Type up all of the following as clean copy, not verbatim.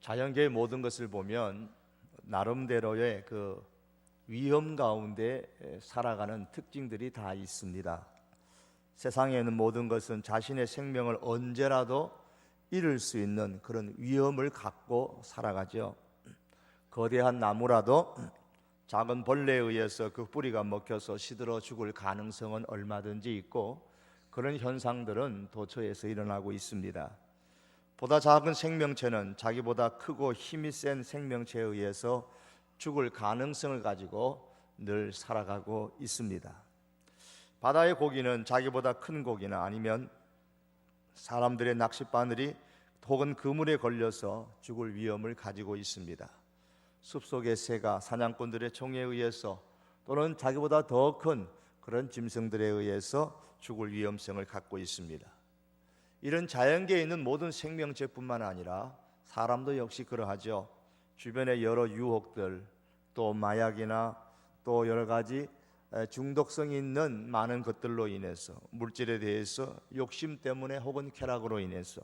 자연계의 모든 것을 보면 나름대로의 그 위험 가운데 살아가는 특징들이 다 있습니다. 세상에 있는 모든 것은 자신의 생명을 언제라도 잃을 수 있는 그런 위험을 갖고 살아가죠. 거대한 나무라도 작은 벌레에 의해서 그 뿌리가 먹혀서 시들어 죽을 가능성은 얼마든지 있고, 그런 현상들은 도처에서 일어나고 있습니다. 보다 작은 생명체는 자기보다 크고 힘이 센 생명체에 의해서 죽을 가능성을 가지고 늘 살아가고 있습니다. 바다의 고기는 자기보다 큰 고기나 아니면 사람들의 낚싯바늘이 혹은 그물에 걸려서 죽을 위험을 가지고 있습니다. 숲속의 새가 사냥꾼들의 총에 의해서 또는 자기보다 더 큰 그런 짐승들에 의해서 죽을 위험성을 갖고 있습니다. 이런 자연계에 있는 모든 생명체뿐만 아니라 사람도 역시 그러하죠. 주변의 여러 유혹들, 또 마약이나 또 여러 가지 중독성이 있는 많은 것들로 인해서, 물질에 대해서 욕심 때문에 혹은 쾌락으로 인해서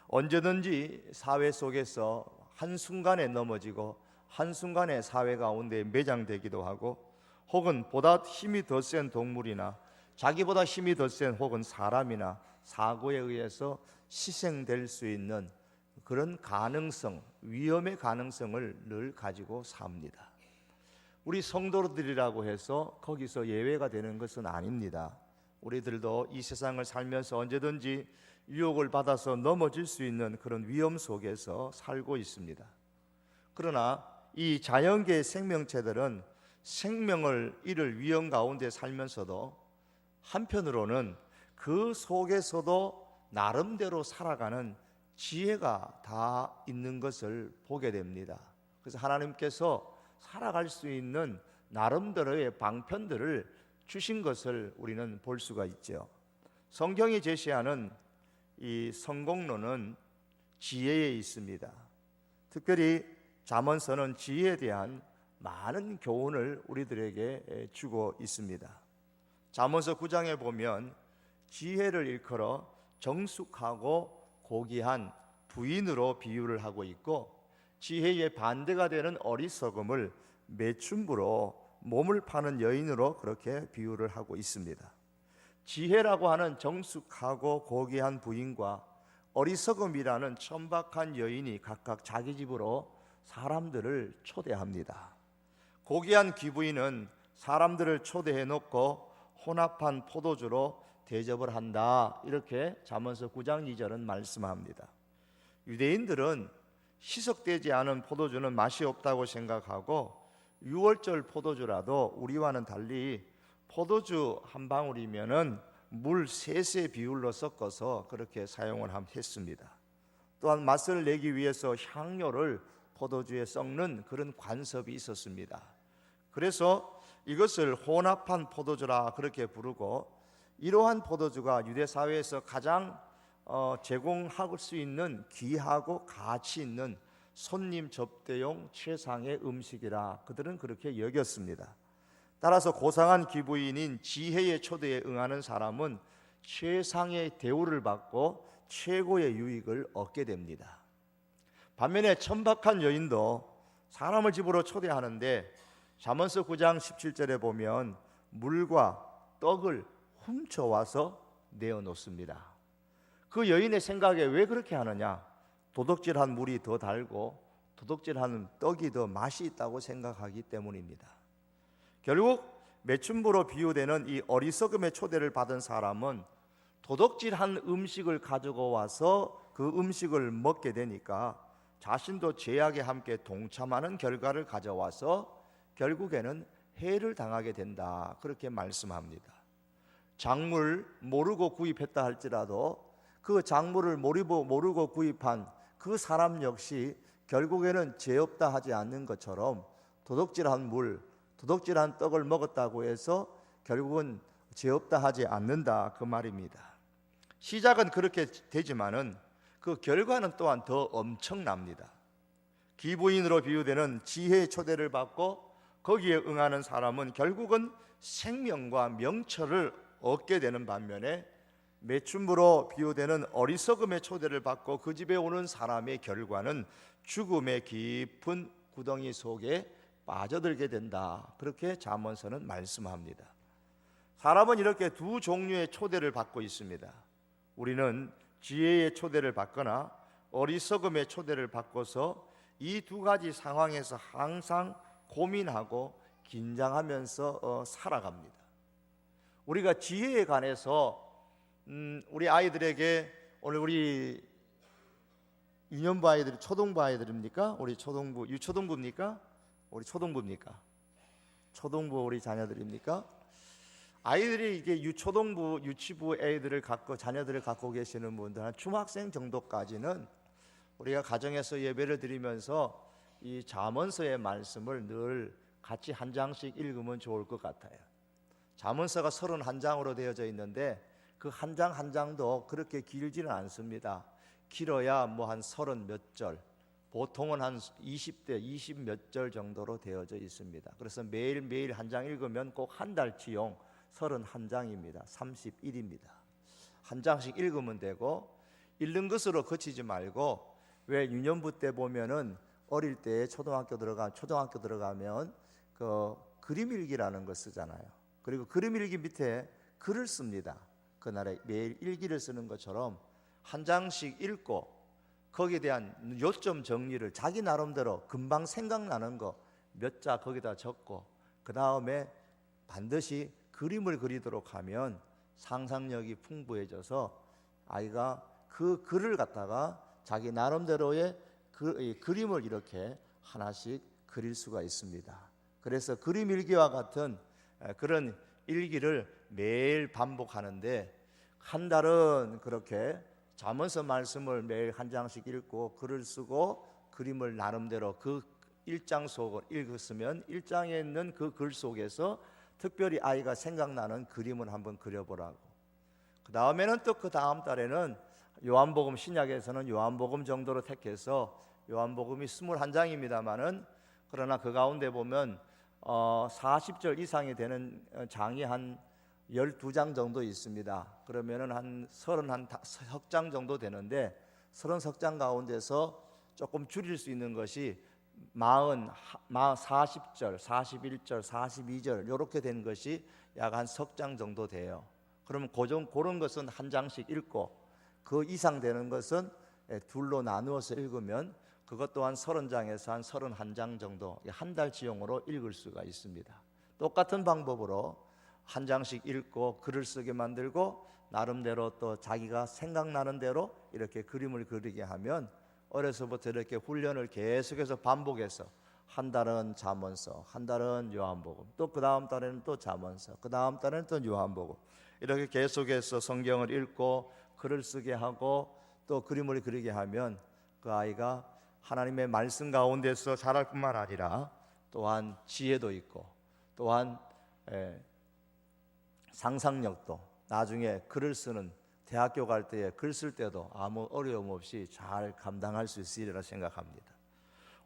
언제든지 사회 속에서 한순간에 넘어지고 한순간에 사회 가운데 매장되기도 하고, 혹은 보다 힘이 더 센 동물이나 자기보다 힘이 더 센 혹은 사람이나 사고에 의해서 희생될 수 있는 그런 가능성, 위험의 가능성을 늘 가지고 삽니다. 우리 성도들이라고 해서 거기서 예외가 되는 것은 아닙니다. 우리들도 이 세상을 살면서 언제든지 유혹을 받아서 넘어질 수 있는 그런 위험 속에서 살고 있습니다. 그러나 이 자연계의 생명체들은 생명을 잃을 위험 가운데 살면서도 한편으로는 그 속에서도 나름대로 살아가는 지혜가 다 있는 것을 보게 됩니다. 그래서 하나님께서 살아갈 수 있는 나름대로의 방편들을 주신 것을 우리는 볼 수가 있죠. 성경이 제시하는 이 성공론은 지혜에 있습니다. 특별히 잠언서는 지혜에 대한 많은 교훈을 우리들에게 주고 있습니다. 잠언서 9장에 보면 지혜를 일컬어 정숙하고 고귀한 부인으로 비유를 하고 있고, 지혜의 반대가 되는 어리석음을 매춘부로 몸을 파는 여인으로 그렇게 비유를 하고 있습니다. 지혜라고 하는 정숙하고 고귀한 부인과 어리석음이라는 천박한 여인이 각각 자기 집으로 사람들을 초대합니다. 고귀한 귀부인은 사람들을 초대해 놓고 혼합한 포도주로 대접을 한다, 이렇게 잠언서 9장 2절은 말씀합니다. 유대인들은 희석되지 않은 포도주는 맛이 없다고 생각하고, 6월절 포도주라도 우리와는 달리 포도주 한 방울이면은 물 3세 비율로 섞어서 그렇게 사용을 했습니다. 또한 맛을 내기 위해서 향료를 포도주에 섞는 그런 관습이 있었습니다. 그래서 이것을 혼합한 포도주라 그렇게 부르고, 이러한 포도주가 유대 사회에서 가장 제공할 수 있는 귀하고 가치 있는 손님 접대용 최상의 음식이라 그들은 그렇게 여겼습니다. 따라서 고상한 귀부인인 지혜의 초대에 응하는 사람은 최상의 대우를 받고 최고의 유익을 얻게 됩니다. 반면에 천박한 여인도 사람을 집으로 초대하는데 잠언서 9장 17절에 보면 물과 떡을 훔쳐와서 내어놓습니다. 그 여인의 생각에 왜 그렇게 하느냐? 도둑질한 물이 더 달고 도둑질하는 떡이 더 맛이 있다고 생각하기 때문입니다. 결국 매춘부로 비유되는 이 어리석음의 초대를 받은 사람은 도둑질한 음식을 가지고 와서 그 음식을 먹게 되니까 자신도 죄악에 함께 동참하는 결과를 가져와서 결국에는 해를 당하게 된다, 그렇게 말씀합니다. 작물 모르고 구입했다 할지라도 그 작물을 모르고 구입한 그 사람 역시 결국에는 죄 없다 하지 않는 것처럼 도둑질한 물, 도둑질한 떡을 먹었다고 해서 결국은 죄 없다 하지 않는다, 그 말입니다. 시작은 그렇게 되지만은 그 결과는 또한 더 엄청납니다. 기부인으로 비유되는 지혜의 초대를 받고 거기에 응하는 사람은 결국은 생명과 명철을 얻게 되는 반면에, 매춘부로 비유되는 어리석음의 초대를 받고 그 집에 오는 사람의 결과는 죽음의 깊은 구덩이 속에 빠져들게 된다. 그렇게 잠언서는 말씀합니다. 사람은 이렇게 두 종류의 초대를 받고 있습니다. 우리는 지혜의 초대를 받거나 어리석음의 초대를 받고서 이 두 가지 상황에서 항상 고민하고 긴장하면서 살아갑니다. 우리가 지혜에 관해서 우리 아이들에게, 오늘 우리 유년부 아이들이 초등부 아이들입니까? 우리 초등부, 유초등부입니까? 우리 초등부입니까? 초등부 우리 자녀들입니까? 아이들이 이게 유초등부, 유치부 애들을 갖고 자녀들을 갖고 계시는 분들 한 중학생 정도까지는 우리가 가정에서 예배를 드리면서 이 잠언서의 말씀을 늘 같이 한 장씩 읽으면 좋을 것 같아요. 잠언서가 31장으로 되어져 있는데 그 한 장 한 장도 그렇게 길지는 않습니다. 길어야 뭐 한 30 몇 절, 보통은 한 20대 20 몇 절 정도로 되어져 있습니다. 그래서 매일매일 한 장 읽으면 꼭 한 달치용 31장입니다. 30일입니다. 한 장씩 읽으면 되고, 읽는 것으로 그치지 말고, 왜 유년부 때 보면은 어릴 때 초등학교 들어가면 그 그림 일기라는 거 쓰잖아요. 그리고 그림 일기 밑에 글을 씁니다. 그날에 매일 일기를 쓰는 것처럼 한 장씩 읽고 거기에 대한 요점 정리를 자기 나름대로 금방 생각나는 거 몇 자 거기다 적고, 그 다음에 반드시 그림을 그리도록 하면 상상력이 풍부해져서 아이가 그 글을 갖다가 자기 나름대로의 그림을 이렇게 하나씩 그릴 수가 있습니다. 그래서 그림 일기와 같은 그런 일기를 매일 반복하는데, 한 달은 그렇게 잠언서 말씀을 매일 한 장씩 읽고 글을 쓰고 그림을 나름대로 그 일장 속을 읽었으면 일장에 있는 그 글 속에서 특별히 아이가 생각나는 그림을 한번 그려보라고. 그 다음에는 또 그 다음 달에는 요한복음, 신약에서는 요한복음 정도로 택해서 요한복음이 21장입니다만은 그러나 그 가운데 보면 40절 이상이 되는 장이 한 12장 정도 있습니다. 그러면은 한 30장 정도 되는데, 30장 가운데서 조금 줄일 수 있는 것이 40절, 41절, 42절 이렇게 된 것이 약 한 석 장 정도 돼요. 그러면 그런 것은 한 장씩 읽고, 그 이상 되는 것은 둘로 나누어서 읽으면 그것 또한 30장에서 한 31장 정도 한 달치용으로 읽을 수가 있습니다. 똑같은 방법으로 한 장씩 읽고 글을 쓰게 만들고 나름대로 또 자기가 생각나는 대로 이렇게 그림을 그리게 하면 어려서부터 이렇게 훈련을 계속해서 반복해서 한 달은 잠언서, 한 달은 요한복음, 또 그 다음 달에는 또 잠언서, 그 다음 달에는 또 요한복음, 이렇게 계속해서 성경을 읽고 글을 쓰게 하고 또 그림을 그리게 하면 그 아이가 하나님의 말씀 가운데서 자랄 뿐만 아니라 또한 지혜도 있고 또한 상상력도, 나중에 글을 쓰는 대학교 갈 때에 글 쓸 때도 아무 어려움 없이 잘 감당할 수 있으리라 생각합니다.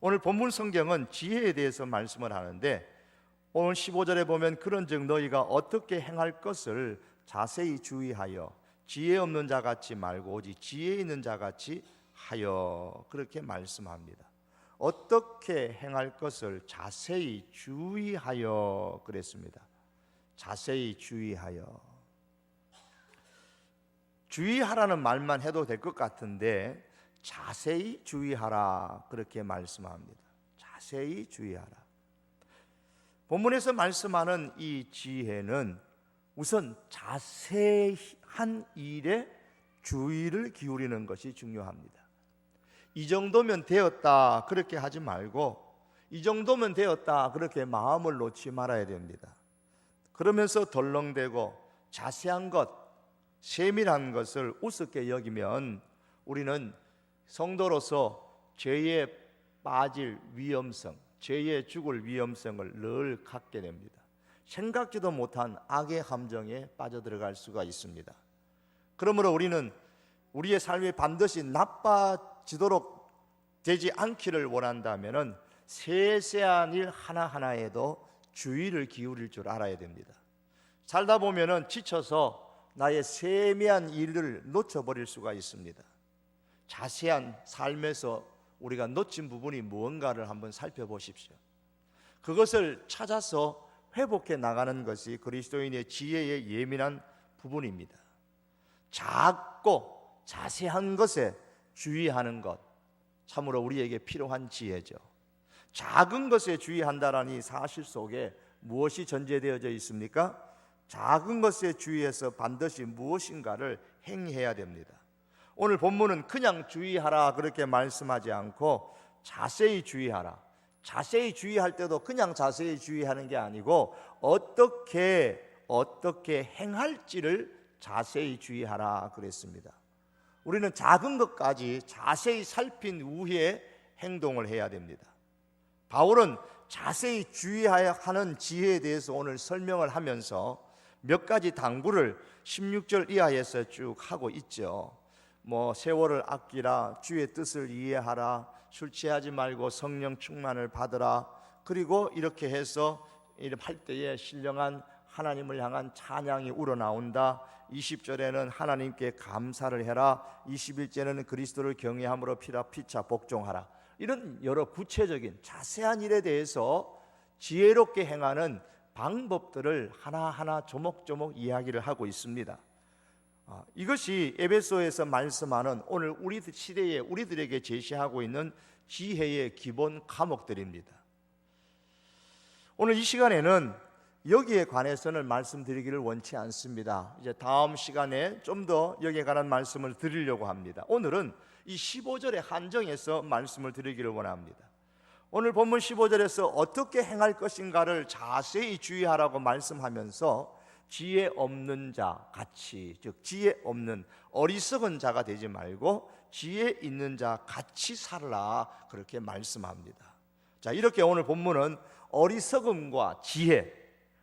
오늘 본문 성경은 지혜에 대해서 말씀을 하는데, 오늘 15절에 보면 그런즉 너희가 어떻게 행할 것을 자세히 주의하여 지혜 없는 자 같이 말고 오직 지혜 있는 자 같이 하여, 그렇게 말씀합니다. 어떻게 행할 것을 자세히 주의하여 그랬습니다. 자세히 주의하여. 주의하라는 말만 해도 될 것 같은데 자세히 주의하라, 그렇게 말씀합니다. 자세히 주의하라. 본문에서 말씀하는 이 지혜는 우선 자세한 일에 주의를 기울이는 것이 중요합니다. 이 정도면 되었다 그렇게 하지 말고, 이 정도면 되었다 그렇게 마음을 놓지 말아야 됩니다. 그러면서 덜렁대고 자세한 것, 세밀한 것을 우습게 여기면 우리는 성도로서 죄에 빠질 위험성, 죄에 죽을 위험성을 늘 갖게 됩니다. 생각지도 못한 악의 함정에 빠져들어갈 수가 있습니다. 그러므로 우리는 우리의 삶이 반드시 나빠지도록 되지 않기를 원한다면 세세한 일 하나하나에도 주의를 기울일 줄 알아야 됩니다. 살다 보면은 지쳐서 나의 세미한 일을 놓쳐버릴 수가 있습니다. 자세한 삶에서 우리가 놓친 부분이 무언가를 한번 살펴보십시오. 그것을 찾아서 회복해 나가는 것이 그리스도인의 지혜의 예민한 부분입니다. 작고 자세한 것에 주의하는 것, 참으로 우리에게 필요한 지혜죠. 작은 것에 주의한다라는 이 사실 속에 무엇이 전제되어져 있습니까? 작은 것에 주의해서 반드시 무엇인가를 행해야 됩니다. 오늘 본문은 그냥 주의하라 그렇게 말씀하지 않고 자세히 주의하라. 자세히 주의할 때도 그냥 자세히 주의하는 게 아니고 어떻게 행할지를 자세히 주의하라 그랬습니다. 우리는 작은 것까지 자세히 살핀 후에 행동을 해야 됩니다. 바울은 자세히 주의해야 하는 지혜에 대해서 오늘 설명을 하면서 몇 가지 당부를 16절 이하에서 쭉 하고 있죠. 세월을 아끼라, 주의 뜻을 이해하라, 술 취하지 말고 성령 충만을 받으라. 그리고 이렇게 해서 할 때에 신령한 하나님을 향한 찬양이 우러나온다. 20절에는 하나님께 감사를 해라. 21절에는 그리스도를 경외함으로 피차 복종하라. 이런 여러 구체적인 자세한 일에 대해서 지혜롭게 행하는 방법들을 하나하나 조목조목 이야기를 하고 있습니다. 이것이 에베소에서 말씀하는 오늘 우리 시대에 우리들에게 제시하고 있는 지혜의 기본 과목들입니다. 오늘 이 시간에는 여기에 관해서는 말씀드리기를 원치 않습니다. 이제 다음 시간에 좀 더 여기에 관한 말씀을 드리려고 합니다. 오늘은 이 15절의 한정에서 말씀을 드리기를 원합니다. 오늘 본문 15절에서 어떻게 행할 것인가를 자세히 주의하라고 말씀하면서 지혜 없는 자 같이, 즉 지혜 없는 어리석은 자가 되지 말고 지혜 있는 자 같이 살라 그렇게 말씀합니다. 자, 이렇게 오늘 본문은 어리석음과 지혜,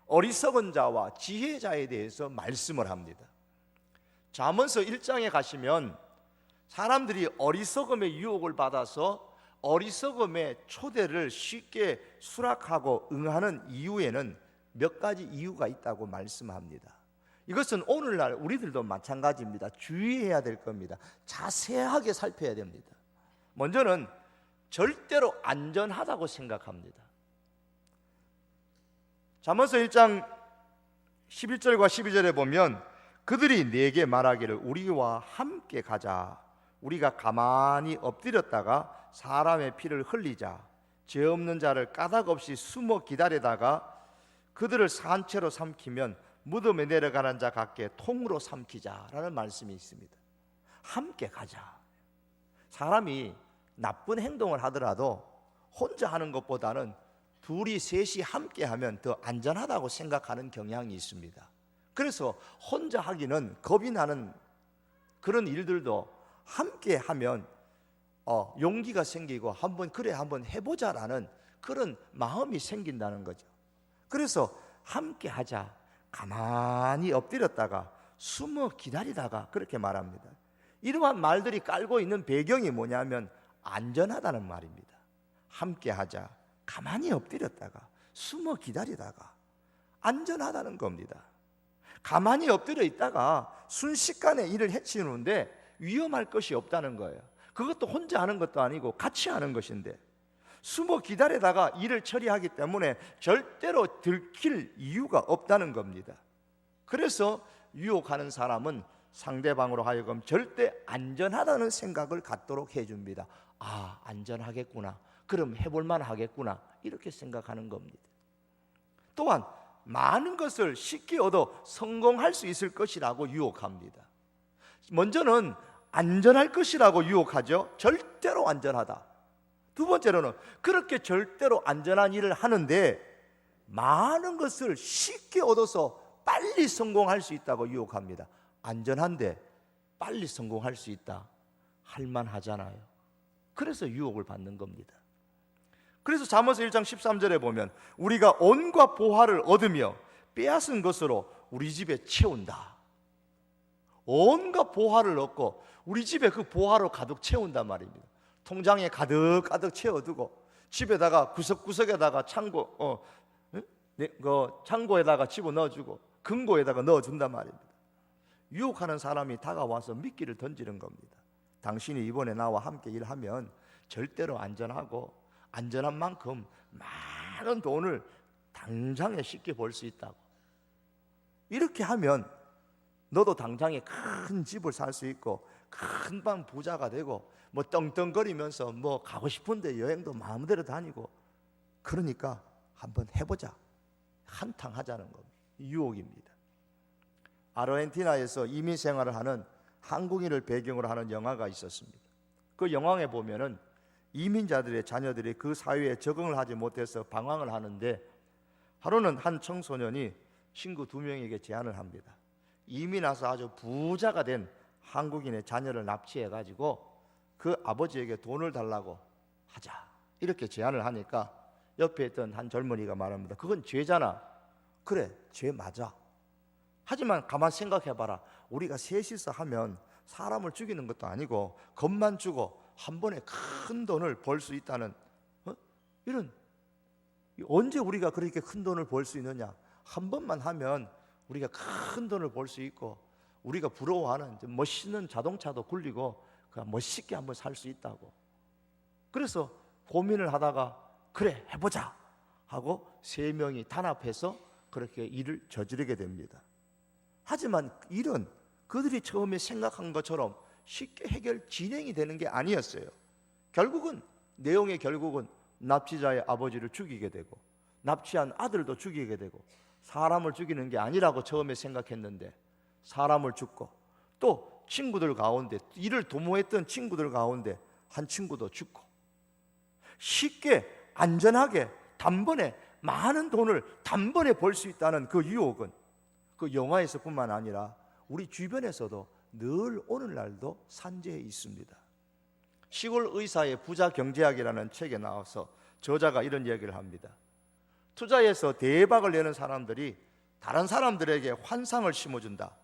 어리석은 자와 지혜자에 대해서 말씀을 합니다. 잠언서 1장에 가시면 사람들이 어리석음의 유혹을 받아서 어리석음의 초대를 쉽게 수락하고 응하는 이유에는 몇 가지 이유가 있다고 말씀합니다. 이것은 오늘날 우리들도 마찬가지입니다. 주의해야 될 겁니다. 자세하게 살펴야 됩니다. 먼저는 절대로 안전하다고 생각합니다. 잠언서 1장 11절과 12절에 보면 그들이 내게 말하기를 우리와 함께 가자. 우리가 가만히 엎드렸다가 사람의 피를 흘리자. 죄 없는 자를 까닭 없이 숨어 기다리다가 그들을 산채로 삼키면 무덤에 내려가는 자 같게 통으로 삼키자라는 말씀이 있습니다. 함께 가자. 사람이 나쁜 행동을 하더라도 혼자 하는 것보다는 둘이 셋이 함께 하면 더 안전하다고 생각하는 경향이 있습니다. 그래서 혼자 하기는 겁이 나는 그런 일들도 함께 하면 용기가 생기고 한번 해보자라는 그런 마음이 생긴다는 거죠. 그래서 함께 하자. 가만히 엎드렸다가 숨어 기다리다가 그렇게 말합니다. 이러한 말들이 깔고 있는 배경이 뭐냐면 안전하다는 말입니다. 함께 하자. 가만히 엎드렸다가 숨어 기다리다가 안전하다는 겁니다. 가만히 엎드려 있다가 순식간에 일을 해치우는데 위험할 것이 없다는 거예요. 그것도 혼자 하는 것도 아니고 같이 하는 것인데 숨어 기다리다가 일을 처리하기 때문에 절대로 들킬 이유가 없다는 겁니다. 그래서 유혹하는 사람은 상대방으로 하여금 절대 안전하다는 생각을 갖도록 해줍니다. 아, 안전하겠구나. 그럼 해볼만 하겠구나. 이렇게 생각하는 겁니다. 또한 많은 것을 쉽게 얻어 성공할 수 있을 것이라고 유혹합니다. 먼저는 안전할 것이라고 유혹하죠. 절대로 안전하다. 두 번째로는 그렇게 절대로 안전한 일을 하는데 많은 것을 쉽게 얻어서 빨리 성공할 수 있다고 유혹합니다. 안전한데 빨리 성공할 수 있다. 할만하잖아요. 그래서 유혹을 받는 겁니다. 그래서 잠언서 1장 13절에 보면 우리가 온과 보화를 얻으며 빼앗은 것으로 우리 집에 채운다. 온갖 보화를 얻고 우리 집에 그 보화로 가득 채운단 말입니다. 통장에 가득 채워두고 집에다가 구석구석에다가 창고에다가 집어넣어주고 금고에다가 넣어준단 말입니다. 유혹하는 사람이 다가와서 미끼를 던지는 겁니다. 당신이 이번에 나와 함께 일하면 절대로 안전하고 안전한 만큼 많은 돈을 당장에 쉽게 벌 수 있다고. 이렇게 하면 너도 당장에 큰 집을 살 수 있고 큰 방 부자가 되고 뭐 떵떵거리면서 뭐 가고 싶은데 여행도 마음대로 다니고, 그러니까 한번 해보자, 한탕 하자는 겁니다. 유혹입니다. 아르헨티나에서 이민 생활을 하는 한국인을 배경으로 하는 영화가 있었습니다. 그 영화에 보면은 이민자들의 자녀들이 그 사회에 적응을 하지 못해서 방황을 하는데, 하루는 한 청소년이 친구 2명에게 제안을 합니다. 이미 나서 아주 부자가 된 한국인의 자녀를 납치해가지고 그 아버지에게 돈을 달라고 하자, 이렇게 제안을 하니까 옆에 있던 한 젊은이가 말합니다. 그건 죄잖아. 그래, 죄 맞아. 하지만 가만 생각해봐라. 우리가 셋이서 하면 사람을 죽이는 것도 아니고 겁만 주고 한 번에 큰 돈을 벌 수 있다는, 이런, 언제 우리가 그렇게 큰 돈을 벌 수 있느냐? 한 번만 하면 우리가 큰 돈을 벌 수 있고, 우리가 부러워하는 멋있는 자동차도 굴리고 그냥 멋있게 한번 살 수 있다고. 그래서 고민을 하다가 그래, 해보자 하고 3명이 단합해서 그렇게 일을 저지르게 됩니다. 하지만 일은 그들이 처음에 생각한 것처럼 쉽게 진행이 되는 게 아니었어요. 결국은 내용의 결국은 납치자의 아버지를 죽이게 되고 납치한 아들도 죽이게 되고, 사람을 죽이는 게 아니라고 처음에 생각했는데 사람을 죽고, 또 친구들 가운데, 이를 도모했던 친구들 가운데 한 친구도 죽고, 쉽게 안전하게 단번에 많은 돈을 단번에 벌 수 있다는 그 유혹은 그 영화에서뿐만 아니라 우리 주변에서도 늘 오늘날도 산재해 있습니다. 시골 의사의 부자 경제학이라는 책에 나와서 저자가 이런 이야기를 합니다. 투자에서 대박을 내는 사람들이 다른 사람들에게 환상을 심어준다.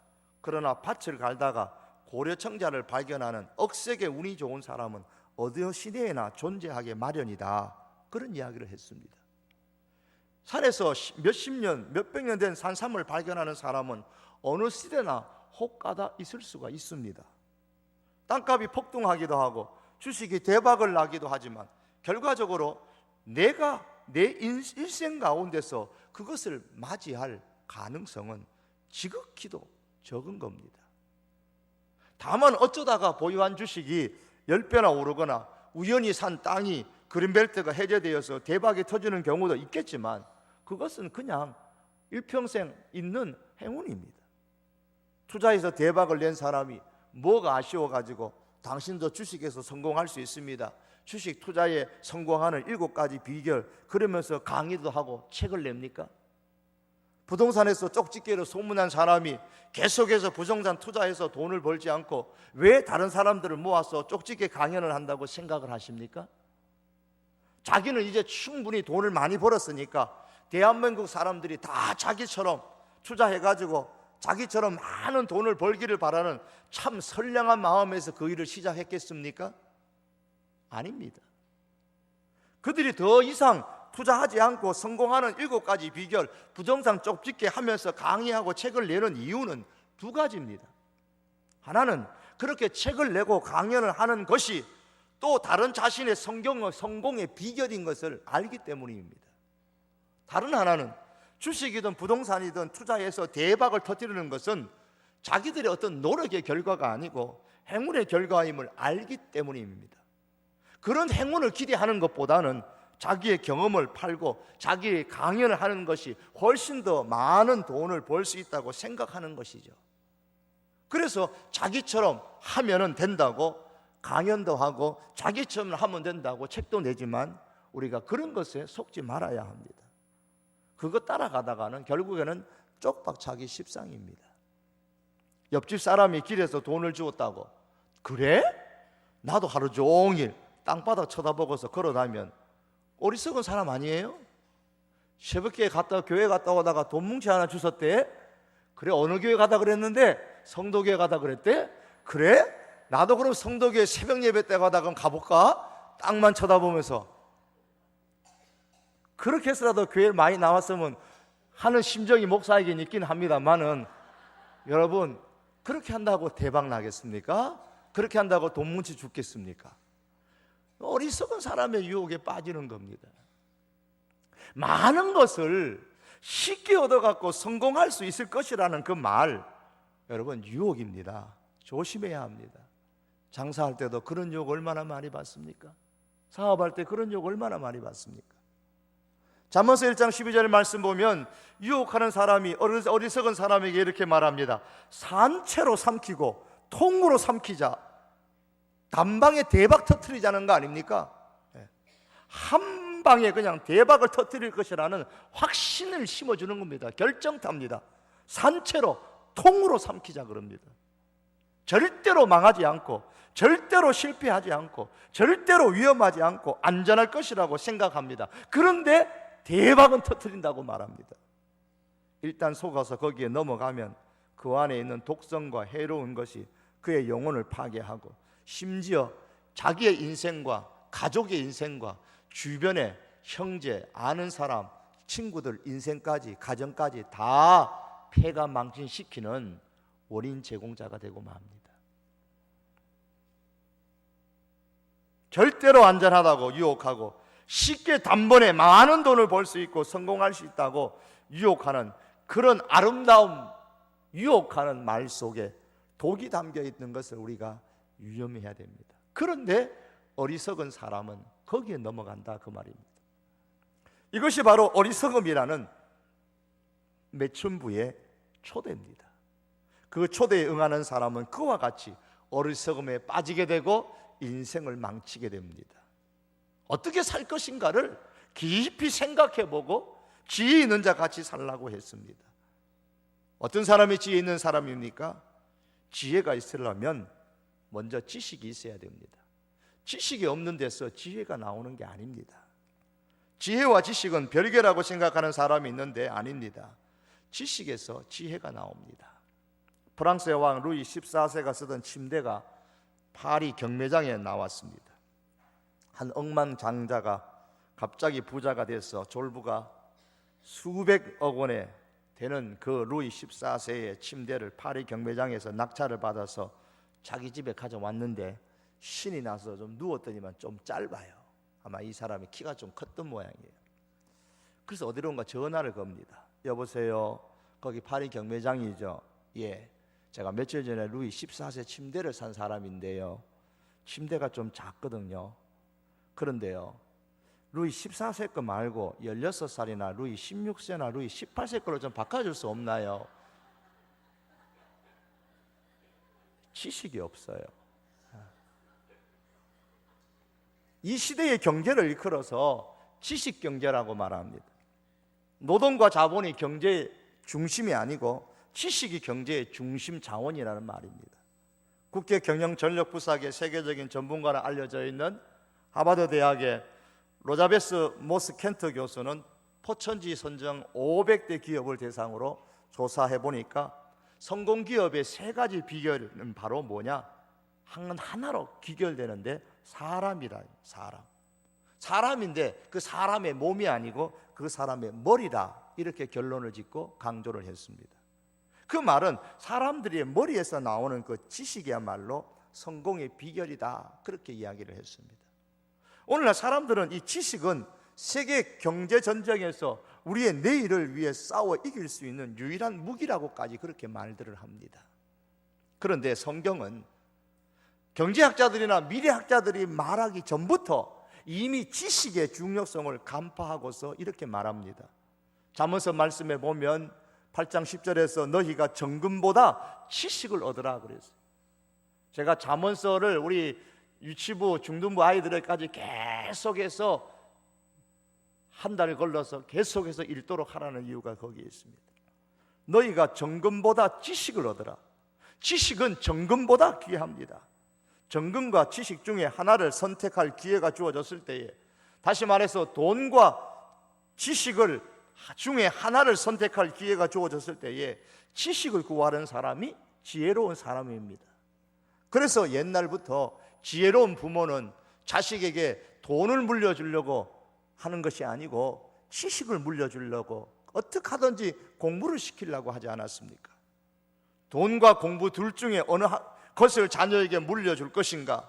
그러나 밭을 갈다가 고려청자를 발견하는 억세게 운이 좋은 사람은 어느 시대에나 존재하게 마련이다. 그런 이야기를 했습니다. 산에서 몇십 년, 몇백 년 된 산삼을 발견하는 사람은 어느 시대나 혹가다 있을 수가 있습니다. 땅값이 폭등하기도 하고 주식이 대박을 나기도 하지만 결과적으로 내가 내 일생 가운데서 그것을 맞이할 가능성은 지극히도 적은 겁니다. 다만 어쩌다가 보유한 주식이 10배나 오르거나 우연히 산 땅이 그린벨트가 해제되어서 대박이 터지는 경우도 있겠지만 그것은 그냥 일평생 있는 행운입니다. 투자해서 대박을 낸 사람이 뭐가 아쉬워가지고 당신도 주식에서 성공할 수 있습니다, 주식 투자에 성공하는 7가지 비결, 그러면서 강의도 하고 책을 냅니까? 부동산에서 쪽집게로 소문난 사람이 계속해서 부동산 투자해서 돈을 벌지 않고 왜 다른 사람들을 모아서 쪽집게 강연을 한다고 생각을 하십니까? 자기는 이제 충분히 돈을 많이 벌었으니까 대한민국 사람들이 다 자기처럼 투자해가지고 자기처럼 많은 돈을 벌기를 바라는 참 선량한 마음에서 그 일을 시작했겠습니까? 아닙니다. 그들이 더 이상 투자하지 않고 성공하는 7가지 비결, 부동산 쪽집게 하면서 강의하고 책을 내는 이유는 2가지입니다. 하나는 그렇게 책을 내고 강연을 하는 것이 또 다른 자신의 성공의 비결인 것을 알기 때문입니다. 다른 하나는 주식이든 부동산이든 투자해서 대박을 터뜨리는 것은 자기들의 어떤 노력의 결과가 아니고 행운의 결과임을 알기 때문입니다. 그런 행운을 기대하는 것보다는 자기의 경험을 팔고 자기의 강연을 하는 것이 훨씬 더 많은 돈을 벌 수 있다고 생각하는 것이죠. 그래서 자기처럼 하면 된다고 강연도 하고 자기처럼 하면 된다고 책도 내지만 우리가 그런 것에 속지 말아야 합니다. 그거 따라가다가는 결국에는 쪽박차기 십상입니다. 옆집 사람이 길에서 돈을 주었다고, 그래? 나도 하루 종일 땅바닥 쳐다보고서 걸어다니면 어리석은 사람 아니에요? 새벽에 교회 갔다 오다가 돈 뭉치 하나 주셨대? 그래, 어느 교회 가다 그랬는데? 성도교회 가다 그랬대? 그래? 나도 그럼 성도교회 새벽 예배 때 가다 그럼 가볼까? 땅만 쳐다보면서. 그렇게 해서라도 교회를 많이 나왔으면 하는 심정이 목사에게는 있긴 합니다만은, 여러분, 그렇게 한다고 대박 나겠습니까? 그렇게 한다고 돈 뭉치 죽겠습니까? 어리석은 사람의 유혹에 빠지는 겁니다. 많은 것을 쉽게 얻어갖고 성공할 수 있을 것이라는 그 말, 여러분 유혹입니다. 조심해야 합니다. 장사할 때도 그런 유혹 얼마나 많이 받습니까? 사업할 때 그런 유혹 얼마나 많이 받습니까? 잠언서 1장 12절 말씀 보면 유혹하는 사람이 어리석은 사람에게 이렇게 말합니다. 산채로 삼키고 통으로 삼키자. 단방에 대박 터뜨리자는 거 아닙니까? 한 방에 그냥 대박을 터뜨릴 것이라는 확신을 심어주는 겁니다. 결정탑니다. 산채로 통으로 삼키자 그럽니다. 절대로 망하지 않고, 절대로 실패하지 않고, 절대로 위험하지 않고 안전할 것이라고 생각합니다. 그런데 대박은 터뜨린다고 말합니다. 일단 속아서 거기에 넘어가면 그 안에 있는 독성과 해로운 것이 그의 영혼을 파괴하고, 심지어 자기의 인생과 가족의 인생과 주변의 형제, 아는 사람, 친구들 인생까지, 가정까지 다 폐가 망신시키는 원인 제공자가 되고 맙니다. 절대로 안전하다고 유혹하고, 쉽게 단번에 많은 돈을 벌 수 있고 성공할 수 있다고 유혹하는 그런 아름다움, 유혹하는 말 속에 독이 담겨 있는 것을 우리가 유념해야 됩니다. 그런데 어리석은 사람은 거기에 넘어간다 그 말입니다. 이것이 바로 어리석음이라는 매춘부의 초대입니다. 그 초대에 응하는 사람은 그와 같이 어리석음에 빠지게 되고 인생을 망치게 됩니다. 어떻게 살 것인가를 깊이 생각해보고 지혜 있는 자 같이 살라고 했습니다. 어떤 사람이 지혜 있는 사람입니까? 지혜가 있으려면 먼저 지식이 있어야 됩니다. 지식이 없는 데서 지혜가 나오는 게 아닙니다. 지혜와 지식은 별개라고 생각하는 사람이 있는데 아닙니다. 지식에서 지혜가 나옵니다. 프랑스의 왕 루이 14세가 쓰던 침대가 파리 경매장에 나왔습니다. 한 억만장자가 갑자기 부자가 돼서 졸부가 수백억 원에 되는 그 루이 14세의 침대를 파리 경매장에서 낙찰을 받아서 자기 집에 가져왔는데 신이 나서 좀 누웠더니만 좀 짧아요. 아마 이 사람이 키가 좀 컸던 모양이에요. 그래서 어디론가 전화를 겁니다. 여보세요, 거기 파리 경매장이죠? 예, 제가 며칠 전에 루이 14세 침대를 산 사람인데요, 침대가 좀 작거든요. 그런데요, 루이 14세 거 말고 16살이나 루이 16세나 루이 18세 거로 좀 바꿔줄 수 없나요? 지식이 없어요. 이 시대의 경제를 이끌어서 지식 경제라고 말합니다. 노동과 자본이 경제의 중심이 아니고 지식이 경제의 중심 자원이라는 말입니다. 국제경영전력부사계 세계적인 전문가로 알려져 있는 하버드 대학의 로자베스 모스켄트 교수는 포천지 선정 500대 기업을 대상으로 조사해 보니까 성공 기업의 세 가지 비결은 바로 뭐냐? 하나로 귀결되는데 사람이다. 사람인데 그 사람의 몸이 아니고 그 사람의 머리다, 이렇게 결론을 짓고 강조를 했습니다. 그 말은 사람들의 머리에서 나오는 그 지식이야말로 성공의 비결이다, 그렇게 이야기를 했습니다. 오늘날 사람들은 이 지식은 세계 경제 전쟁에서 우리의 내일을 위해 싸워 이길 수 있는 유일한 무기라고까지 그렇게 말들을 합니다. 그런데 성경은 경제학자들이나 미래학자들이 말하기 전부터 이미 지식의 중요성을 간파하고서 이렇게 말합니다. 잠언서 말씀에 보면 8장 10절에서 너희가 정금보다 지식을 얻으라 그랬어요. 제가 잠언서를 우리 유치부, 중등부 아이들에까지 계속해서 한 달 걸러서 계속해서 읽도록 하라는 이유가 거기에 있습니다. 너희가 정금보다 지식을 얻으라. 지식은 정금보다 귀합니다. 정금과 지식 중에 하나를 선택할 기회가 주어졌을 때에, 다시 말해서 돈과 지식을 중에 하나를 선택할 기회가 주어졌을 때에 지식을 구하는 사람이 지혜로운 사람입니다. 그래서 옛날부터 지혜로운 부모는 자식에게 돈을 물려주려고 하는 것이 아니고 지식을 물려주려고 어떻게 하든지 공부를 시키려고 하지 않았습니까? 돈과 공부 둘 중에 어느 것을 자녀에게 물려줄 것인가?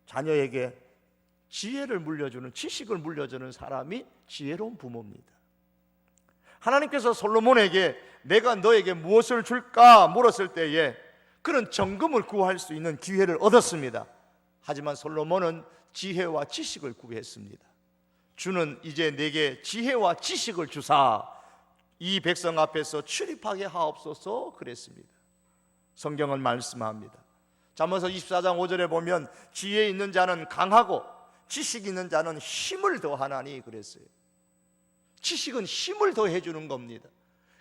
자녀에게 지혜를 물려주는, 지식을 물려주는 사람이 지혜로운 부모입니다. 하나님께서 솔로몬에게 내가 너에게 무엇을 줄까 물었을 때에 그는 정금을 구할 수 있는 기회를 얻었습니다. 하지만 솔로몬은 지혜와 지식을 구했습니다. 주는 이제 내게 지혜와 지식을 주사 이 백성 앞에서 출입하게 하옵소서 그랬습니다. 성경은 말씀합니다. 잠언서 24장 5절에 보면 지혜 있는 자는 강하고 지식 있는 자는 힘을 더하나니 그랬어요. 지식은 힘을 더해 주는 겁니다.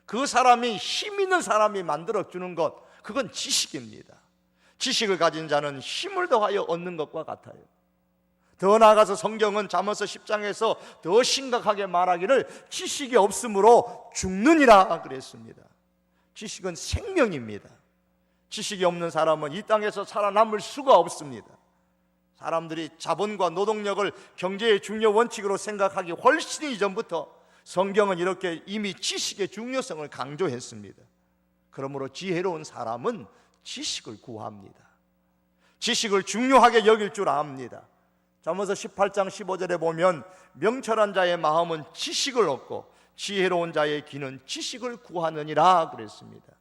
그 사람이 힘 있는 사람이 만들어 주는 것, 그건 지식입니다. 지식을 가진 자는 힘을 더하여 얻는 것과 같아요. 더 나아가서 성경은 잠언서 10장에서 더 심각하게 말하기를 지식이 없으므로 죽느니라 그랬습니다. 지식은 생명입니다. 지식이 없는 사람은 이 땅에서 살아남을 수가 없습니다. 사람들이 자본과 노동력을 경제의 중요 원칙으로 생각하기 훨씬 이전부터 성경은 이렇게 이미 지식의 중요성을 강조했습니다. 그러므로 지혜로운 사람은 지식을 구합니다. 지식을 중요하게 여길 줄 압니다. 잠언서 18장 15절에 보면 명철한 자의 마음은 지식을 얻고 지혜로운 자의 귀는 지식을 구하느니라 그랬습니다.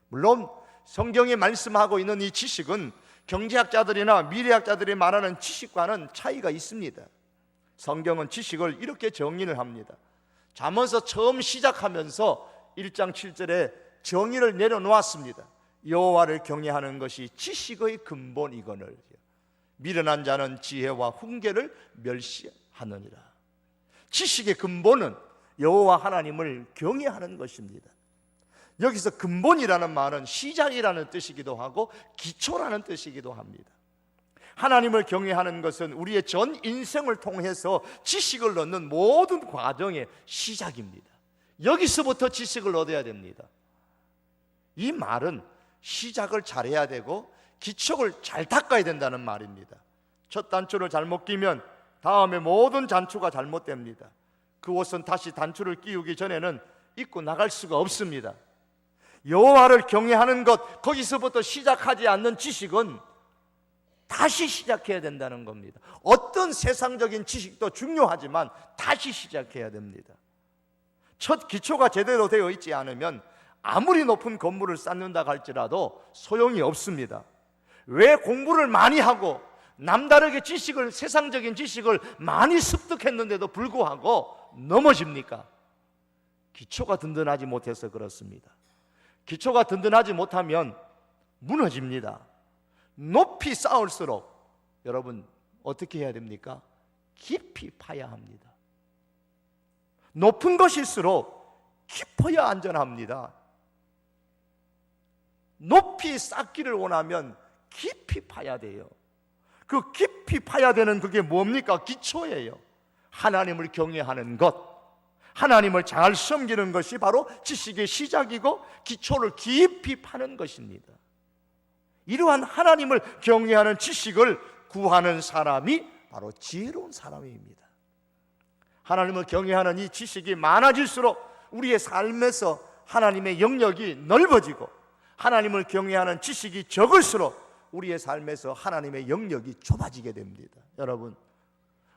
물론 성경이 말씀하고 있는 이 지식은 경제학자들이나 미래학자들이 말하는 지식과는 차이가 있습니다. 성경은 지식을 이렇게 정의를 합니다. 잠언서 처음 시작하면서 1장 7절에 정의를 내려놓았습니다. 여호와를 경외하는 것이 지식의 근본이거늘 미련한 자는 지혜와 훈계를 멸시하느니라. 지식의 근본은 여호와 하나님을 경외하는 것입니다. 여기서 근본이라는 말은 시작이라는 뜻이기도 하고 기초라는 뜻이기도 합니다. 하나님을 경외하는 것은 우리의 전 인생을 통해서 지식을 얻는 모든 과정의 시작입니다. 여기서부터 지식을 얻어야 됩니다. 이 말은 시작을 잘해야 되고 기초를 잘 닦아야 된다는 말입니다. 첫 단추를 잘못 끼면 다음에 모든 단추가 잘못됩니다. 그 옷은 다시 단추를 끼우기 전에는 입고 나갈 수가 없습니다. 여호와를 경외하는 것, 거기서부터 시작하지 않는 지식은 다시 시작해야 된다는 겁니다. 어떤 세상적인 지식도 중요하지만 다시 시작해야 됩니다. 첫 기초가 제대로 되어 있지 않으면 아무리 높은 건물을 쌓는다 할지라도 소용이 없습니다. 왜 공부를 많이 하고 남다르게 지식을, 세상적인 지식을 많이 습득했는데도 불구하고 넘어집니까? 기초가 든든하지 못해서 그렇습니다. 기초가 든든하지 못하면 무너집니다. 높이 쌓을수록 여러분 어떻게 해야 됩니까? 깊이 파야 합니다. 높은 것일수록 깊어야 안전합니다. 높이 쌓기를 원하면 깊이 파야 돼요. 그 깊이 파야 되는 그게 뭡니까? 기초예요. 하나님을 경외하는 것, 하나님을 잘 섬기는 것이 바로 지식의 시작이고 기초를 깊이 파는 것입니다. 이러한 하나님을 경외하는 지식을 구하는 사람이 바로 지혜로운 사람입니다. 하나님을 경외하는 이 지식이 많아질수록 우리의 삶에서 하나님의 영역이 넓어지고 하나님을 경외하는 지식이 적을수록 우리의 삶에서 하나님의 영역이 좁아지게 됩니다. 여러분,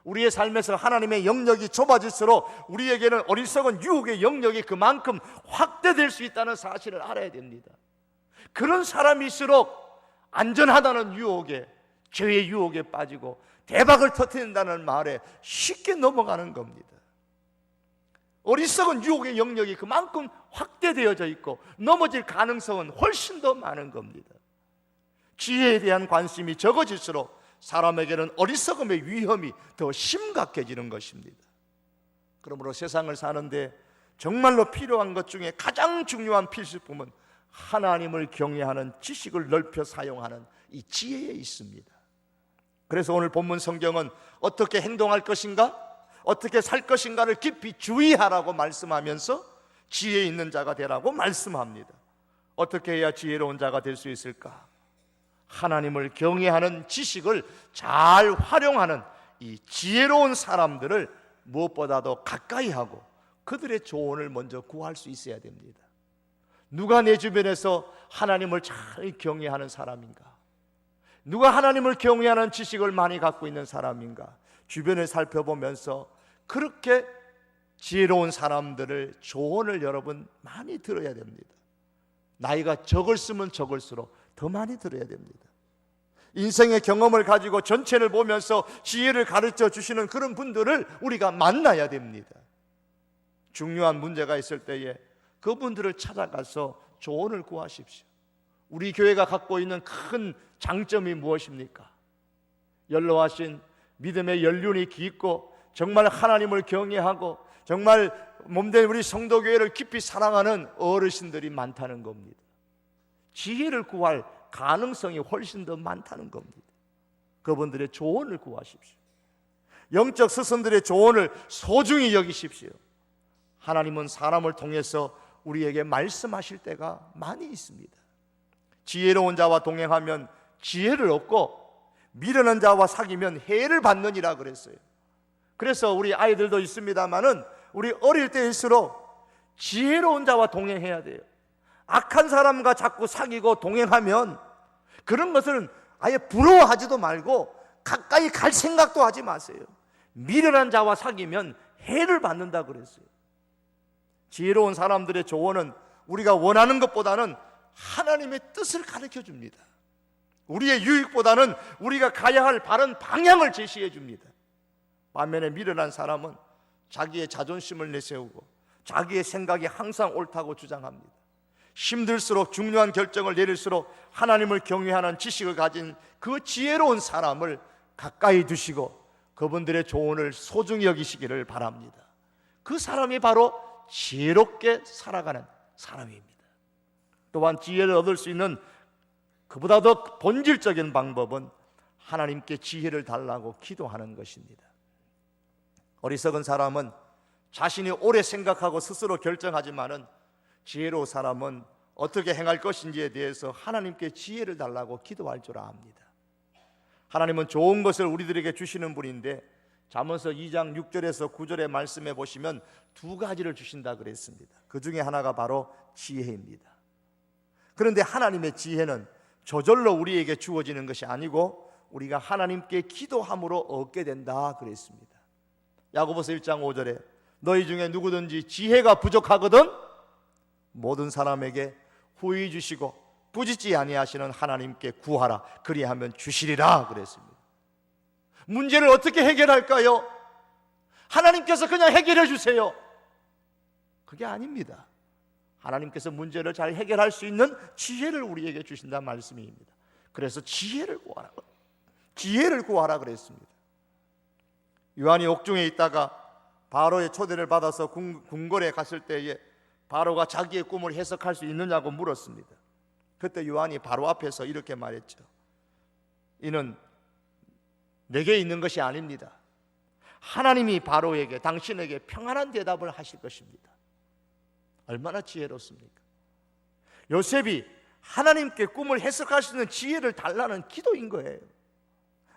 우리의 삶에서 하나님의 영역이 좁아질수록 우리에게는 어리석은 유혹의 영역이 그만큼 확대될 수 있다는 사실을 알아야 됩니다. 그런 사람일수록 안전하다는 유혹에, 죄의 유혹에 빠지고 대박을 터뜨린다는 말에 쉽게 넘어가는 겁니다. 어리석은 유혹의 영역이 그만큼 확대되어져 있고 넘어질 가능성은 훨씬 더 많은 겁니다. 지혜에 대한 관심이 적어질수록 사람에게는 어리석음의 위험이 더 심각해지는 것입니다. 그러므로 세상을 사는데 정말로 필요한 것 중에 가장 중요한 필수품은 하나님을 경외하는 지식을 넓혀 사용하는 이 지혜에 있습니다. 그래서 오늘 본문 성경은 어떻게 행동할 것인가, 어떻게 살 것인가를 깊이 주의하라고 말씀하면서 지혜 있는 자가 되라고 말씀합니다. 어떻게 해야 지혜로운 자가 될 수 있을까? 하나님을 경외하는 지식을 잘 활용하는 이 지혜로운 사람들을 무엇보다도 가까이 하고 그들의 조언을 먼저 구할 수 있어야 됩니다. 누가 내 주변에서 하나님을 잘 경외하는 사람인가? 누가 하나님을 경외하는 지식을 많이 갖고 있는 사람인가? 주변을 살펴보면서 그렇게 지혜로운 사람들을 조언을 여러분 많이 들어야 됩니다. 나이가 적을수면 적을수록 더 많이 들어야 됩니다. 인생의 경험을 가지고 전체를 보면서 지혜를 가르쳐 주시는 그런 분들을 우리가 만나야 됩니다. 중요한 문제가 있을 때에 그분들을 찾아가서 조언을 구하십시오. 우리 교회가 갖고 있는 큰 장점이 무엇입니까? 연로하신 믿음의 연륜이 깊고 정말 하나님을 경외하고 정말 몸된 우리 성도교회를 깊이 사랑하는 어르신들이 많다는 겁니다. 지혜를 구할 가능성이 훨씬 더 많다는 겁니다. 그분들의 조언을 구하십시오. 영적 스승들의 조언을 소중히 여기십시오. 하나님은 사람을 통해서 우리에게 말씀하실 때가 많이 있습니다. 지혜로운 자와 동행하면 지혜를 얻고 미련한 자와 사귀면 해를 받느니라 그랬어요. 그래서 우리 아이들도 있습니다마는 우리 어릴 때일수록 지혜로운 자와 동행해야 돼요. 악한 사람과 자꾸 사귀고 동행하면 그런 것을 아예 부러워하지도 말고 가까이 갈 생각도 하지 마세요. 미련한 자와 사귀면 해를 받는다 그랬어요. 지혜로운 사람들의 조언은 우리가 원하는 것보다는 하나님의 뜻을 가르쳐 줍니다. 우리의 유익보다는 우리가 가야 할 바른 방향을 제시해 줍니다. 반면에 미련한 사람은 자기의 자존심을 내세우고 자기의 생각이 항상 옳다고 주장합니다. 힘들수록 중요한 결정을 내릴수록 하나님을 경외하는 지식을 가진 그 지혜로운 사람을 가까이 두시고 그분들의 조언을 소중히 여기시기를 바랍니다. 그 사람이 바로 지혜롭게 살아가는 사람입니다. 또한 지혜를 얻을 수 있는 그보다 더 본질적인 방법은 하나님께 지혜를 달라고 기도하는 것입니다. 어리석은 사람은 자신이 오래 생각하고 스스로 결정하지만은 지혜로운 사람은 어떻게 행할 것인지에 대해서 하나님께 지혜를 달라고 기도할 줄 압니다. 하나님은 좋은 것을 우리들에게 주시는 분인데 잠언서 2장 6절에서 9절의 말씀에 보시면 두 가지를 주신다 그랬습니다. 그 중에 하나가 바로 지혜입니다. 그런데 하나님의 지혜는 저절로 우리에게 주어지는 것이 아니고 우리가 하나님께 기도함으로 얻게 된다 그랬습니다. 야고보서 1장 5절에 너희 중에 누구든지 지혜가 부족하거든 모든 사람에게 후히 주시고 부짓지 아니하시는 하나님께 구하라 그리하면 주시리라 그랬습니다. 문제를 어떻게 해결할까요? 하나님께서 그냥 해결해 주세요. 그게 아닙니다. 하나님께서 문제를 잘 해결할 수 있는 지혜를 우리에게 주신다는 말씀입니다. 그래서 지혜를 구하라 그랬습니다. 요한이 옥중에 있다가 바로의 초대를 받아서 궁궐에 갔을 때에 바로가 자기의 꿈을 해석할 수 있느냐고 물었습니다. 그때 요한이 바로 앞에서 이렇게 말했죠. 이는 내게 있는 것이 아닙니다. 하나님이 바로에게 당신에게 평안한 대답을 하실 것입니다. 얼마나 지혜롭습니까? 요셉이 하나님께 꿈을 해석할 수 있는 지혜를 달라는 기도인 거예요.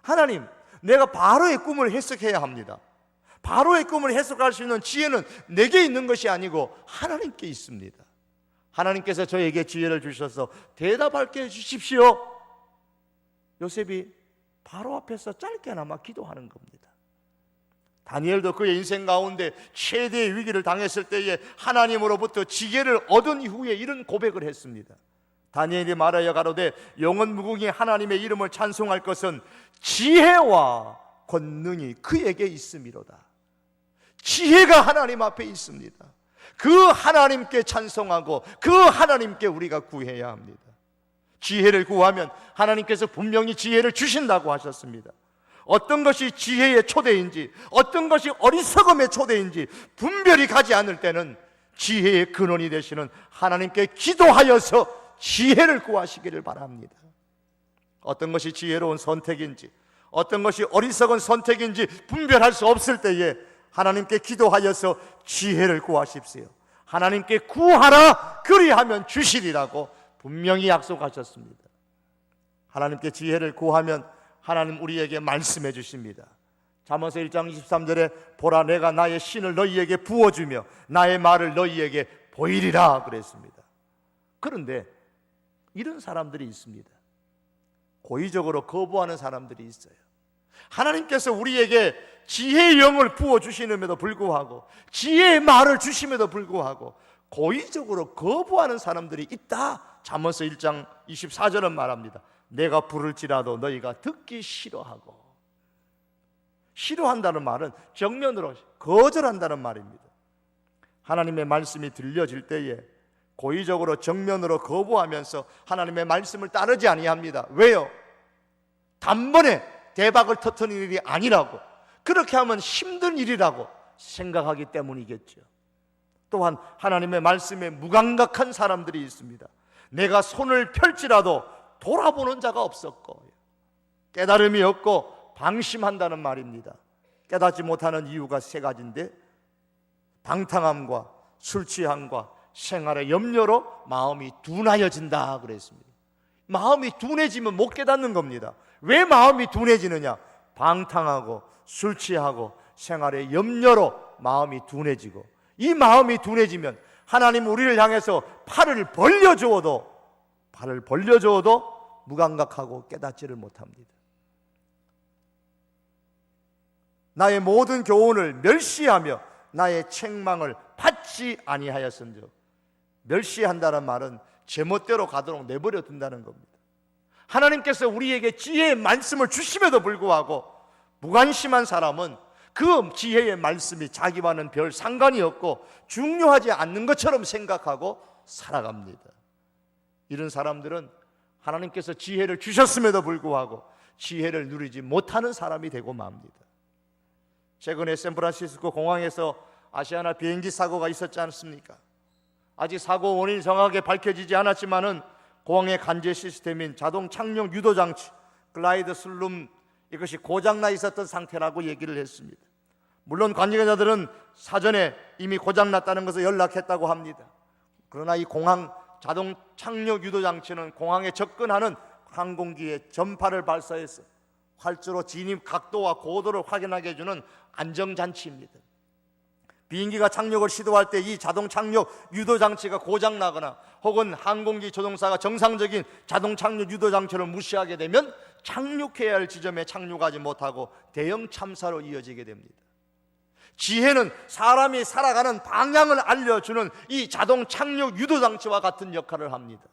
하나님, 내가 바로의 꿈을 해석해야 합니다. 바로의 꿈을 해석할 수 있는 지혜는 내게 있는 것이 아니고 하나님께 있습니다. 하나님께서 저에게 지혜를 주셔서 대답할게 해주십시오. 요셉이 바로 앞에서 짧게나마 기도하는 겁니다. 다니엘도 그의 인생 가운데 최대의 위기를 당했을 때에 하나님으로부터 지혜를 얻은 이후에 이런 고백을 했습니다. 다니엘이 말하여 가로되 영원무궁히 하나님의 이름을 찬송할 것은 지혜와 권능이 그에게 있음이로다. 지혜가 하나님 앞에 있습니다. 그 하나님께 찬송하고 그 하나님께 우리가 구해야 합니다. 지혜를 구하면 하나님께서 분명히 지혜를 주신다고 하셨습니다. 어떤 것이 지혜의 초대인지 어떤 것이 어리석음의 초대인지 분별이 가지 않을 때는 지혜의 근원이 되시는 하나님께 기도하여서 지혜를 구하시기를 바랍니다. 어떤 것이 지혜로운 선택인지 어떤 것이 어리석은 선택인지 분별할 수 없을 때에 하나님께 기도하여서 지혜를 구하십시오. 하나님께 구하라 그리하면 주시리라고 분명히 약속하셨습니다. 하나님께 지혜를 구하면 하나님 우리에게 말씀해 주십니다. 잠언서 1장 23절에 보라 내가 나의 신을 너희에게 부어주며 나의 말을 너희에게 보이리라 그랬습니다. 그런데 이런 사람들이 있습니다. 고의적으로 거부하는 사람들이 있어요. 하나님께서 우리에게 지혜의 영을 부어주시는데도 불구하고, 지혜의 말을 주심에도 불구하고 고의적으로 거부하는 사람들이 있다. 잠언서 1장 24절은 말합니다. 내가 부를지라도 너희가 듣기 싫어하고. 싫어한다는 말은 정면으로 거절한다는 말입니다. 하나님의 말씀이 들려질 때에 고의적으로 정면으로 거부하면서 하나님의 말씀을 따르지 아니합니다. 왜요? 단번에 대박을 터뜨리는 일이 아니라고, 그렇게 하면 힘든 일이라고 생각하기 때문이겠죠. 또한 하나님의 말씀에 무감각한 사람들이 있습니다. 내가 손을 펼지라도 돌아보는 자가 없었고, 깨달음이 없고 방심한다는 말입니다. 깨닫지 못하는 이유가 세 가지인데, 방탕함과 술 취함과 생활의 염려로 마음이 둔하여진다 그랬습니다. 마음이 둔해지면 못 깨닫는 겁니다. 왜 마음이 둔해지느냐? 방탕하고 술 취하고 생활의 염려로 마음이 둔해지고, 이 마음이 둔해지면 하나님 우리를 향해서 팔을 벌려주어도 무감각하고 깨닫지를 못합니다. 나의 모든 교훈을 멸시하며 나의 책망을 받지 아니하였은즉, 멸시한다는 말은 제멋대로 가도록 내버려 둔다는 겁니다. 하나님께서 우리에게 지혜의 말씀을 주심에도 불구하고 무관심한 사람은 그 지혜의 말씀이 자기와는 별 상관이 없고 중요하지 않는 것처럼 생각하고 살아갑니다. 이런 사람들은 하나님께서 지혜를 주셨음에도 불구하고 지혜를 누리지 못하는 사람이 되고 맙니다. 최근에 샌프란시스코 공항에서 아시아나 비행기 사고가 있었지 않습니까? 아직 사고 원인이 정확하게 밝혀지지 않았지만은 공항의 간제 시스템인 자동 착륙 유도 장치 글라이드 슬룸, 이것이 고장나 있었던 상태라고 얘기를 했습니다. 물론 관계자들은 사전에 이미 고장났다는 것을 연락했다고 합니다. 그러나 이 공항 자동 착륙 유도 장치는 공항에 접근하는 항공기에 전파를 발사해서 활주로 진입 각도와 고도를 확인하게 해주는 안정장치입니다. 비행기가 착륙을 시도할 때 이 자동 착륙 유도 장치가 고장나거나 혹은 항공기 조종사가 정상적인 자동 착륙 유도 장치를 무시하게 되면 착륙해야 할 지점에 착륙하지 못하고 대형 참사로 이어지게 됩니다. 지혜는 사람이 살아가는 방향을 알려주는 이 자동 착륙 유도 장치와 같은 역할을 합니다.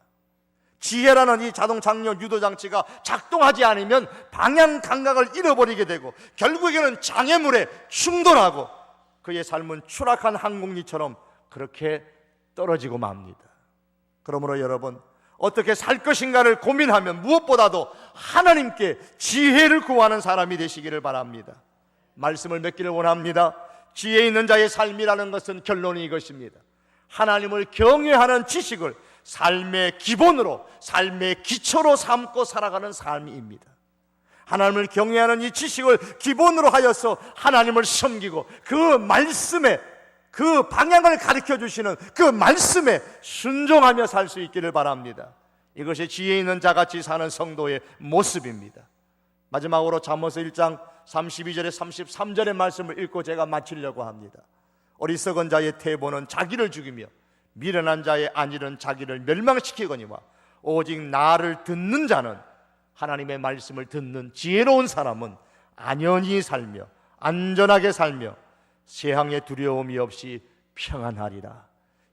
지혜라는 이 자동 착륙 유도 장치가 작동하지 않으면 방향 감각을 잃어버리게 되고 결국에는 장애물에 충돌하고 그의 삶은 추락한 항공기처럼 그렇게 떨어지고 맙니다. 그러므로 여러분, 어떻게 살 것인가를 고민하면 무엇보다도 하나님께 지혜를 구하는 사람이 되시기를 바랍니다. 말씀을 맺기를 원합니다. 지혜 있는 자의 삶이라는 것은 결론이 이것입니다. 하나님을 경외하는 지식을 삶의 기본으로, 삶의 기초로 삼고 살아가는 삶입니다. 하나님을 경외하는 이 지식을 기본으로 하여서 하나님을 섬기고 그 말씀에, 그 방향을 가르쳐 주시는 그 말씀에 순종하며 살 수 있기를 바랍니다. 이것이 지혜 있는 자같이 사는 성도의 모습입니다. 마지막으로 잠언서 1장 32절에 33절의 말씀을 읽고 제가 마치려고 합니다. 어리석은 자의 태보는 자기를 죽이며 미련한 자의 안일은 자기를 멸망시키거니와 오직 나를 듣는 자는, 하나님의 말씀을 듣는 지혜로운 사람은 안연히 살며 안전하게 살며 세상의 두려움이 없이 평안하리라.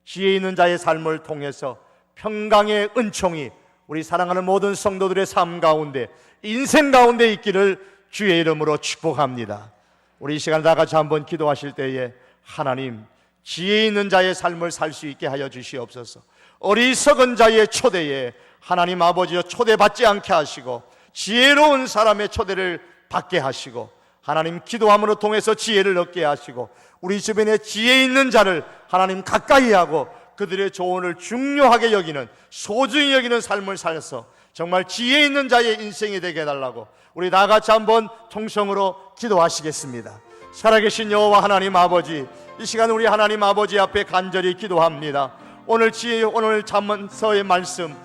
지혜 있는 자의 삶을 통해서 평강의 은총이 우리 사랑하는 모든 성도들의 삶 가운데, 인생 가운데 있기를 주의 이름으로 축복합니다. 우리 이 시간 다 같이 한번 기도하실 때에 하나님, 지혜 있는 자의 삶을 살 수 있게 하여 주시옵소서. 어리석은 자의 초대에 하나님 아버지여 초대받지 않게 하시고 지혜로운 사람의 초대를 받게 하시고 하나님 기도함으로 통해서 지혜를 얻게 하시고 우리 주변에 지혜 있는 자를 하나님 가까이 하고 그들의 조언을 중요하게 여기는, 소중히 여기는 삶을 살아서 정말 지혜 있는 자의 인생이 되게 해달라고 우리 다 같이 한번 통성으로 기도하시겠습니다. 살아계신 여호와 하나님 아버지, 이 시간 우리 하나님 아버지 앞에 간절히 기도합니다. 오늘 잠언서의 말씀